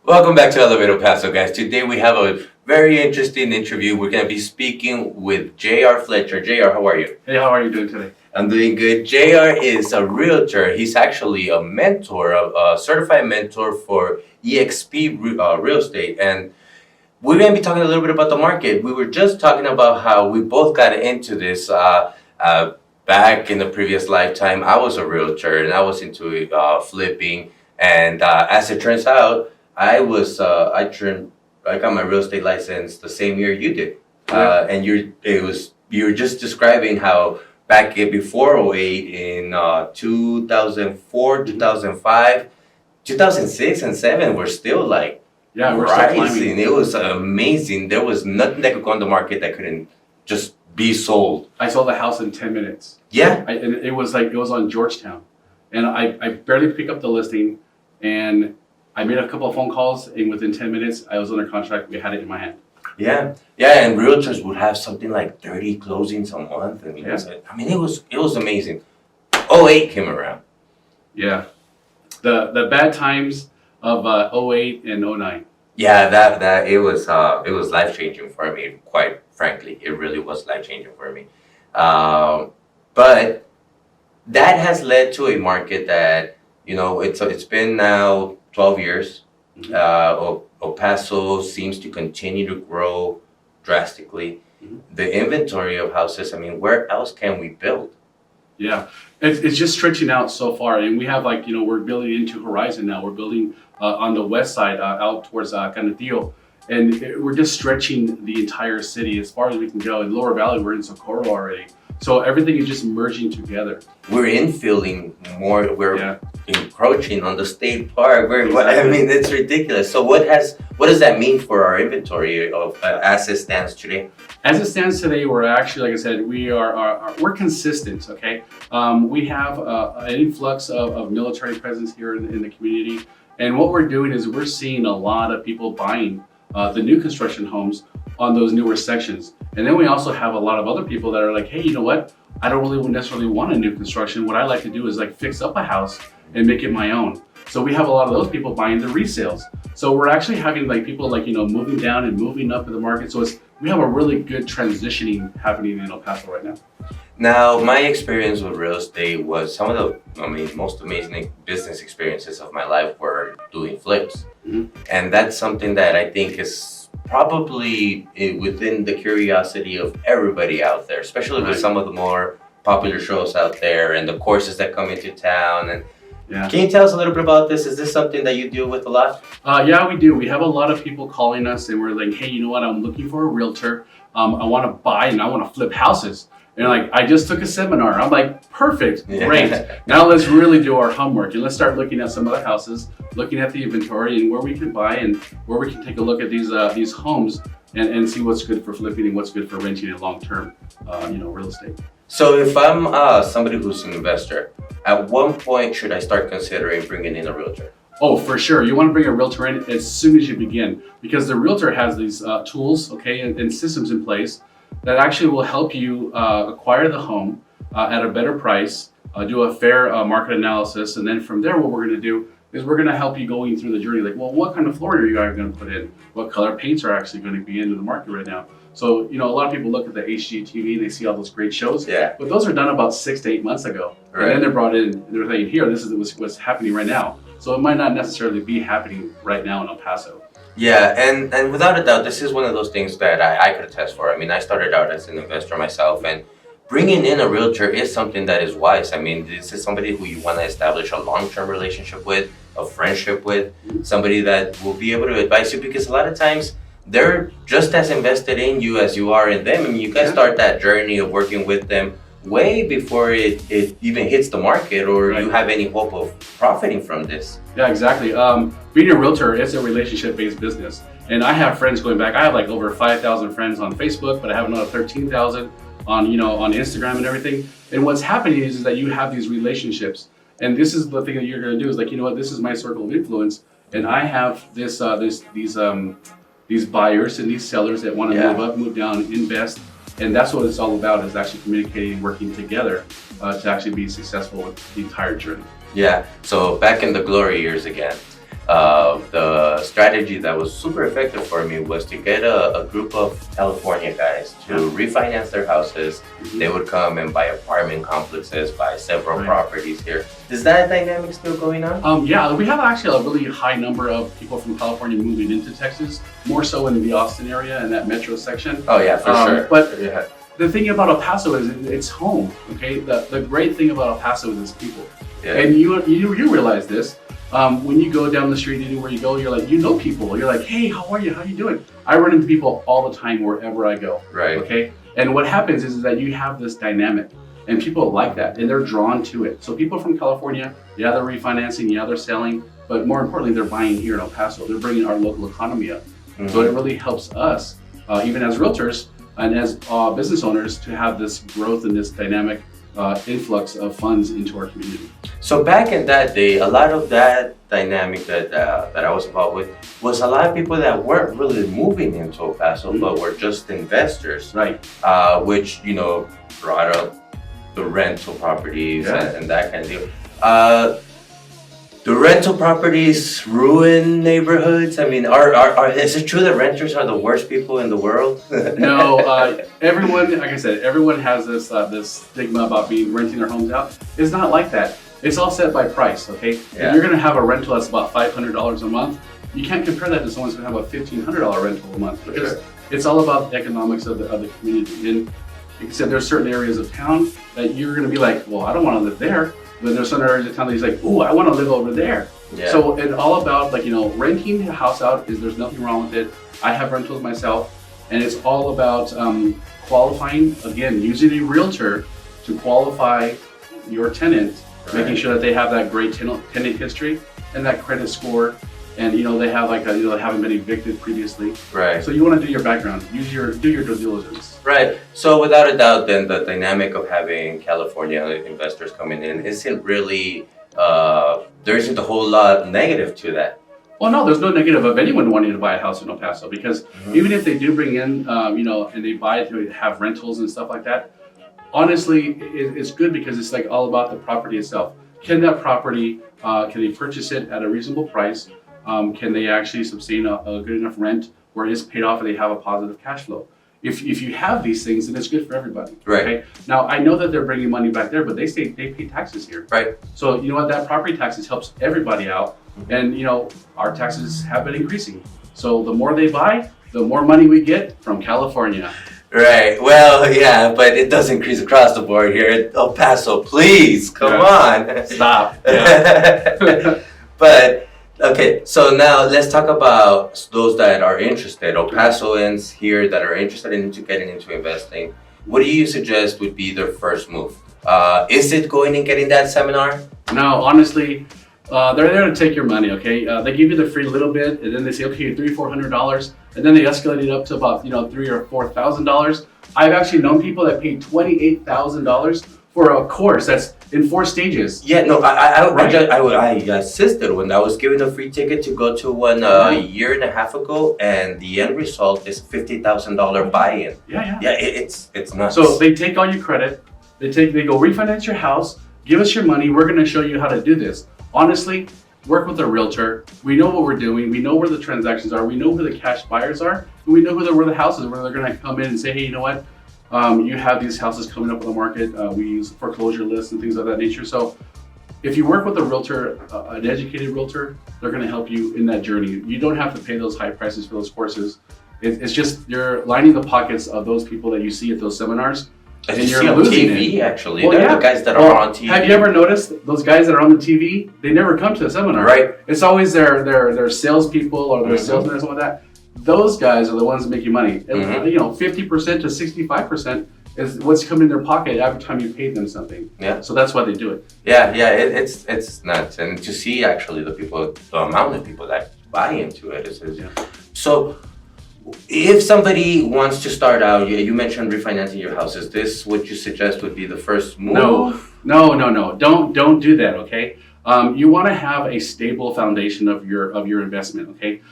Welcome back to Elevator Paso, guys. Today we have a very interesting interview. We're going to be speaking with J.R. Fletcher. J.R., how are you? Hey, how are you doing today? I'm doing good. J.R. is a realtor. He's actually a mentor, a certified mentor for EXP real estate. And we're going to be talking a little bit about the market. We were just talking about how we both got into this back in the previous lifetime. I was a realtor and I was into flipping. And as it turns out, I got my real estate license the same year you did. And you were just describing how before '08 in 2004, 2005, 2006 and 7 were still like We're still rising. climbing. It was amazing. There was nothing that could go on the market that couldn't just be sold. I sold the house in 10 minutes. Yeah. And it was on Georgetown. And I barely picked up the listing, and I made a couple of phone calls, and within 10 minutes, I was under contract. We had it in my hand. Yeah, yeah, and realtors would have something like 30 closings a month. It was amazing. '08 came around. Yeah. The bad times of '08 and '09. Yeah, that it was life changing for me. Quite frankly, it really was life changing for me. But that has led to a market that it's been now 12 years. El Paso seems to continue to grow drastically. The inventory of houses, where else can we build? Yeah, it's just stretching out so far, and we have we're building into Horizon now. We're building on the west side out towards Canutillo, and we're just stretching the entire city as far as we can go. In Lower Valley, we're in Socorro already, so everything is just merging together. We're infilling more. We're encroaching on the state park. Exactly. It's ridiculous. So what does that mean for our inventory of as it stands today? As it stands today, we're actually, like I said, we're consistent. Okay, we have an influx of military presence here in the community, and what we're doing is we're seeing a lot of people buying the new construction homes on those newer sections, and then we also have a lot of other people that are like, hey, you know what? I don't really necessarily want a new construction. What I like to do is fix up a house and make it my own. So we have a lot of those people buying the resales. So we're actually having people moving down and moving up in the market. So we have a really good transitioning happening in El Paso right now. Now, my experience with real estate was some of the most amazing business experiences of my life were doing flips. Mm-hmm. And that's something that I think is probably within the curiosity of everybody out there, especially with some of the more popular shows out there and the courses that come into town. And can you tell us a little bit about this? Is this something that you deal with a lot? Yeah, we do. We have a lot of people calling us, and we're like, hey, you know what? I'm looking for a realtor. I want to buy and I want to flip houses. And I just took a seminar. I'm like, perfect, great. Now let's really do our homework and let's start looking at some other houses, looking at the inventory and where we can buy and where we can take a look at these homes and see what's good for flipping and what's good for renting and long-term, real estate. So if I'm somebody who's an investor, at what point should I start considering bringing in a realtor? Oh, for sure. You want to bring a realtor in as soon as you begin, because the realtor has these tools, and systems in place that actually will help you acquire the home at a better price, do a fair market analysis, and then from there, what we're going to do is we're going to help you going through the journey. What kind of flooring are you guys going to put in? What color paints are actually going to be into the market right now? So, a lot of people look at the HGTV, they see all those great shows, but those are done about 6 to 8 months ago. Right. And then they're brought in, and they're saying, here, this is what's happening right now. So it might not necessarily be happening right now in El Paso. Yeah, and without a doubt, this is one of those things that I could attest for. I started out as an investor myself, and bringing in a realtor is something that is wise. This is somebody who you want to establish a long-term relationship with, a friendship with, somebody that will be able to advise you, because a lot of times they're just as invested in you as you are in them. You guys start that journey of working with them way before it even hits the market or you have any hope of profiting from this. Yeah, exactly. Being a realtor is a relationship-based business. And I have friends going back. I have over 5,000 friends on Facebook, but I have another 13,000 on Instagram and everything. And what's happening is that you have these relationships. And this is the thing that you're going to do is this is my circle of influence. And I have these buyers and these sellers that want to move up, move down, invest. And that's what it's all about, is actually communicating, working together to actually be successful with the entire journey. Yeah, so back in the glory years again. the strategy that was super effective for me was to get a group of California guys to refinance their houses. They would come and buy apartment complexes, buy several properties here. Is that dynamic still going on? Yeah, we have actually a really high number of people from California moving into Texas, more so in the Austin area and that metro section. Oh yeah, for sure. But yeah. The thing about El Paso is it's home. Okay, the great thing about El Paso is its people, and you realize this. When you go down the street, anywhere you go, you're like, you know people. You're like, hey, how are you? How you doing? I run into people all the time wherever I go. Right. Okay. And what happens is that you have this dynamic, and people like that, and they're drawn to it. So people from California, yeah, they're refinancing, yeah, they're selling, but more importantly, they're buying here in El Paso. They're bringing our local economy up. Mm-hmm. So it really helps us, even as realtors and as business owners, to have this growth and this dynamic influx of funds into our community. So back in that day, a lot of that dynamic that I was involved with was a lot of people that weren't really moving into El Paso, but were just investors, right? Which brought up the rental properties and that kind of deal. Do rental properties ruin neighborhoods? I mean, is it true that renters are the worst people in the world? No, everyone, like I said, everyone has this stigma about renting their homes out. It's not like that. It's all set by price, okay? Yeah. If you're gonna have a rental that's about $500 a month, you can't compare that to someone's gonna have a $1,500 rental a month, because it's all about the economics of the community. And like I said, there's certain areas of town that you're gonna be like, well, I don't wanna live there. But there's some areas of town that he's like, oh, I want to live over there. Yeah. So it's all about renting a house out. There's nothing wrong with it. I have rentals myself, and it's all about qualifying. Again, using a realtor to qualify your tenant, making sure that they have that great tenant history and that credit score, and they have they haven't been evicted previously. Right. So you want to do your background, do your due diligence. Right. So without a doubt, then the dynamic of having California investors coming in isn't really there isn't a whole lot negative to that. Well, no, there's no negative of anyone wanting to buy a house in El Paso, because even if they do bring in and they buy it to have rentals and stuff like that, honestly, it's good, because it's like all about the property itself. Can that property can they purchase it at a reasonable price? Can they actually sustain a good enough rent where it's paid off and they have a positive cash flow? If you have these things, then it's good for everybody. Right. Okay? Now, I know that they're bringing money back there, but they pay taxes here. Right. So you know what? That property taxes helps everybody out, and our taxes have been increasing. So the more they buy, the more money we get from California. Right. Well, yeah, but it does increase across the board here at El Paso. Please, come on. Stop. Yeah. But. Okay, so now let's talk about those that are interested, El Pasoans here that are interested in getting into investing. What do you suggest would be their first move? Is it going and getting that seminar? No, honestly, they're there to take your money, okay? They give you the free little bit, and then they say, okay, $300-400, and then they escalate it up to about $3,000 or $4,000. I've actually known people that paid $28,000 for a course that's in 4 stages. Yeah, no, I assisted when I was given a free ticket to go to one a year and a half ago, and the end result is $50,000 buy-in. Yeah. It's nuts. So they take all your credit, they go refinance your house, give us your money, we're gonna show you how to do this. Honestly, work with a realtor. We know what we're doing, we know where the transactions are, we know where the cash buyers are, and we know where the houses, where they're gonna come in and say, hey, you know what? You have these houses coming up on the market. We use foreclosure lists and things of that nature. So if you work with a realtor, an educated realtor, they're going to help you in that journey. You don't have to pay those high prices for those courses. It's just you're lining the pockets of those people that you see at those seminars. And you're losing TV, actually. Well, the guys that are on TV. Have you ever noticed those guys that are on the TV? They never come to the seminar. Right. It's always their salespeople or their salesmen or something like that. Those guys are the ones that make you money. 50% to 65% is what's coming in their pocket every time you pay them something. Yeah. So that's why they do it. Yeah. It's nuts, and to see actually the amount of people that buy into it is. So, if somebody wants to start out, you mentioned refinancing your house. Is this what you suggest would be the first move? No. Don't do that. Okay. You want to have a stable foundation of your investment. Okay.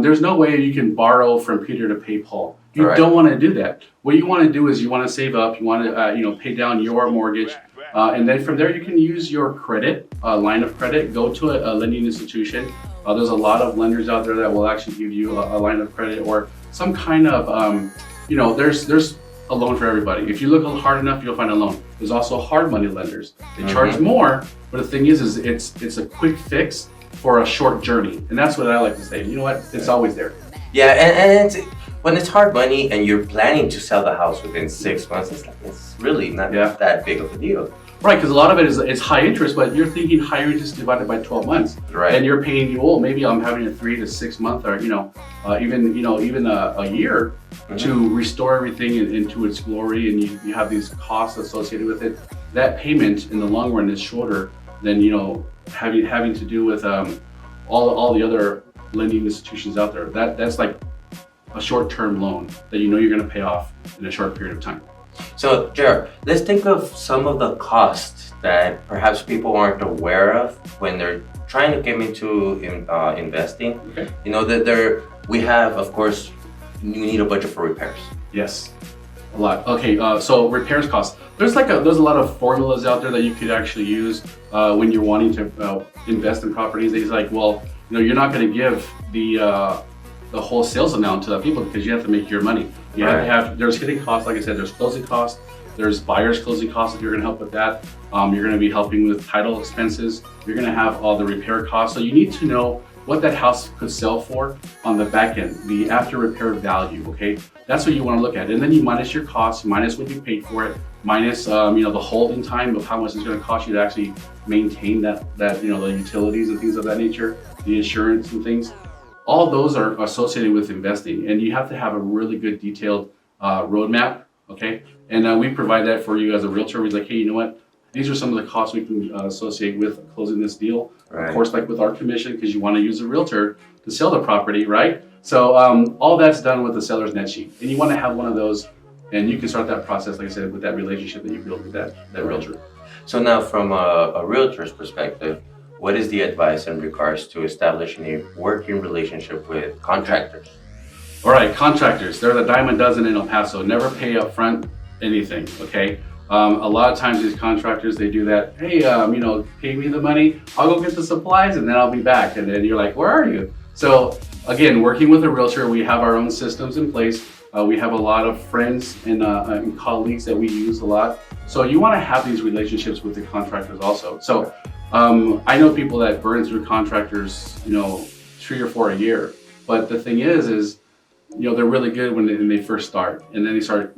There's no way you can borrow from Peter to pay Paul. You don't want to do that. What you want to do is you want to save up. You want to pay down your mortgage, and then from there you can use your credit line of credit. Go to a lending institution, There's a lot of lenders out there that will actually give you a line of credit or some kind of, there's a loan for everybody. If you look hard enough, you'll find a loan. There's also hard money lenders. They charge more, but the thing is it's a quick fix for a short journey. And that's what I like to say. You know what? It's always there. Yeah, and when it's hard money and you're planning to sell the house within 6 months, it's really not that big of a deal. Right, because a lot of it is high interest, but you're thinking higher interest divided by 12 months. Right. And you're paying, maybe I'm having a 3 to 6 month or, even a year to restore everything into its glory, and you have these costs associated with it. That payment in the long run is shorter than, having to do with all the other lending institutions out there. That's like a short-term loan that you're going to pay off in a short period of time. So, Jared, let's think of some of the costs that perhaps people aren't aware of when they're trying to get into investing. Okay. We have, of course, you need a budget for repairs. Yes, a lot. Okay, so repairs costs. There's a lot of formulas out there that you could actually use when you're wanting to invest in properties. It's like, well, you're not going to give the whole sales amount to the people because you have to make your money. You have to have, there's hidden costs, like I said, there's closing costs, there's buyer's closing costs if you're gonna help with that. You're gonna be helping with title expenses. You're gonna have all the repair costs. So you need to know what that house could sell for on the back end, the after repair value, okay? That's what you wanna look at. And then you minus your costs, minus what you paid for it, minus the holding time of how much it's gonna cost you to actually maintain that the utilities and things of that nature, the insurance and things. All those are associated with investing, and you have to have a really good detailed roadmap, okay? And we provide that for you as a realtor. We're like, hey, you know what? These are some of the costs we can associate with closing this deal. Right. Of course, like with our commission, because you want to use a realtor to sell the property, right? So all that's done with the seller's net sheet, and you want to have one of those, and you can start that process, like I said, with that relationship that you build with that realtor. So now, from a realtor's perspective, what is the advice in regards to establishing a working relationship with contractors? All right, contractors, they're the dime a dozen in El Paso. Never pay up front anything, okay? A lot of times these contractors, they do that, hey, pay me the money, I'll go get the supplies and then I'll be back. And then you're like, where are you? So again, working with a realtor, we have our own systems in place. We have a lot of friends and colleagues that we use a lot. So you wanna have these relationships with the contractors also. So I know people that burn through contractors, 3 or 4 a year. But the thing is, they're really good when they first start, and then they start,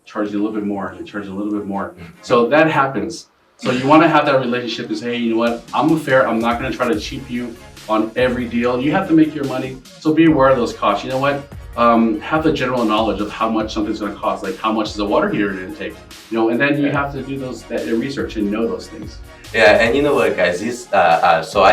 charging a little bit more, and they charge a little bit more. So that happens. So you want to have that relationship to say, hey, you know what? I'm fair. I'm not going to try to cheap you on every deal. You have to make your money. So be aware of those costs. You know what? Have the general knowledge of how much something's going to cost, like how much is a water heater going to take, and then you have to do that research and know those things. Yeah, and you know what, guys? So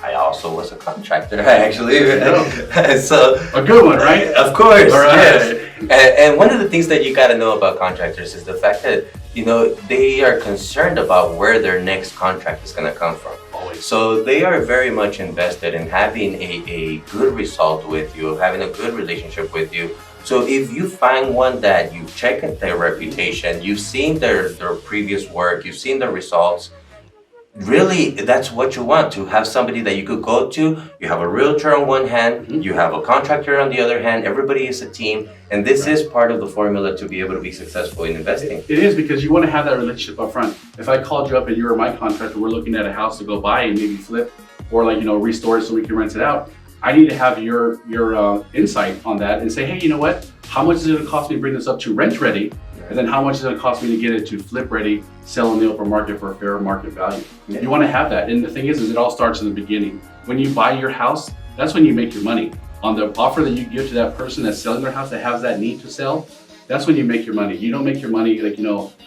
I also was a contractor, actually. So a good one, right? Of course, all right. Yes. And one of the things that you got to know about contractors is the fact that they are concerned about where their next contract is going to come from. Always. So they are very much invested in having a good result with you, having a good relationship with you. So if you find one that you've checked their reputation, you've seen their previous work, you've seen the results, really, that's what you want, to have somebody that you could go to. You have a realtor on one hand, you have a contractor on the other hand. Everybody is a team, and this is part of the formula to be able to be successful in investing. It is, because you want to have that relationship up front. If I called you up and you were my contractor, we're looking at a house to go buy and maybe flip or restore it so we can rent it out, I need to have your insight on that and say, hey, you know what? How much is it going to cost me to bring this up to rent ready? And then how much is it going to cost me to get it to flip ready, sell in the open market for a fair market value? Yeah. You want to have that. And the thing is it all starts in the beginning. When you buy your house, that's when you make your money. On the offer that you give to that person that's selling their house that has that need to sell, that's when you make your money. You don't make your money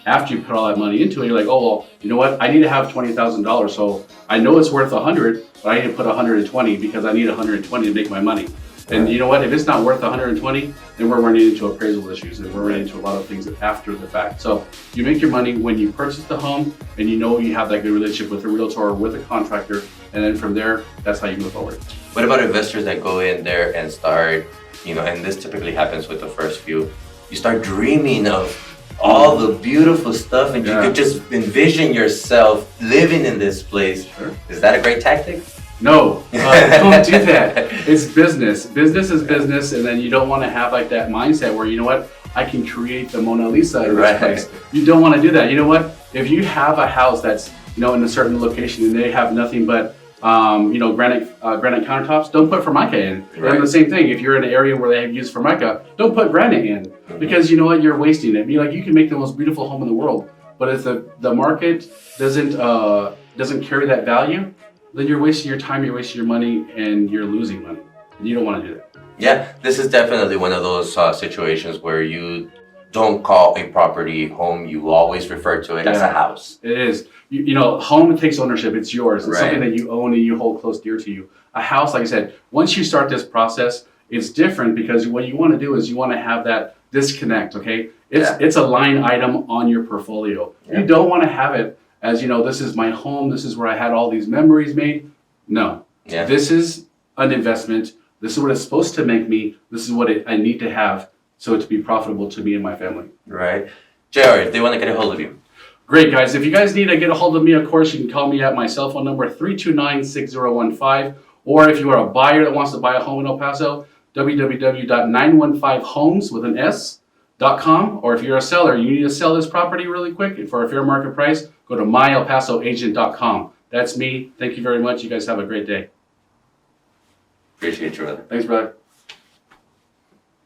after you put all that money into it. You're like, oh, well, you know what? I need to have $20,000. So I know it's worth 100, but I need to put 120 because I need 120 to make my money. And you know what? If it's not worth 120, then we're running into appraisal issues and we're running into a lot of things after the fact. So you make your money when you purchase the home and you have that good relationship with a realtor or with a contractor. And then from there, that's how you move forward. What about investors that go in there and start, and this typically happens with the first few, you start dreaming of all the beautiful stuff and you could just envision yourself living in this place. Sure. Is that a great tactic? No, don't do that. It's business. Business is business, and then you don't want to have like that mindset where, you know what, I can create the Mona Lisa in this place. You don't want to do that. You know what? If you have a house that's, you know, in a certain location and they have nothing but you know, granite countertops, don't put Formica in. Right. And the same thing, if you're in an area where they have used Formica, don't put granite in, because you know what, you're wasting it. Like, you can make the most beautiful home in the world, but if the market doesn't carry that value, then you're wasting your time, you're wasting your money, and you're losing money. And you don't want to do that. Yeah, this is definitely one of those situations where you don't call a property home, you always refer to it as a house. It is. You know, home takes ownership. It's yours. It's something that you own and you hold close dear to you. A house, like I said, once you start this process, it's different, because what you want to do is you want to have that disconnect, okay? It's a line item on your portfolio. Yeah. You don't want to have it as, you know, this is my home, this is where I had all these memories made. No. Yeah. This is an investment. This is what it's supposed to make me. This is what I need to have so it to be profitable to me and my family. Right. JR, if they want to get a hold of you. Great, guys. If you guys need to get a hold of me, of course, you can call me at my cell phone number, 329-6015. Or if you are a buyer that wants to buy a home in El Paso, www.915homes with an S.com. Or if you're a seller, you need to sell this property really quick for a fair market price, go to myelpasoagent.com. That's me. Thank you very much. You guys have a great day. Appreciate you, brother. Thanks, brother.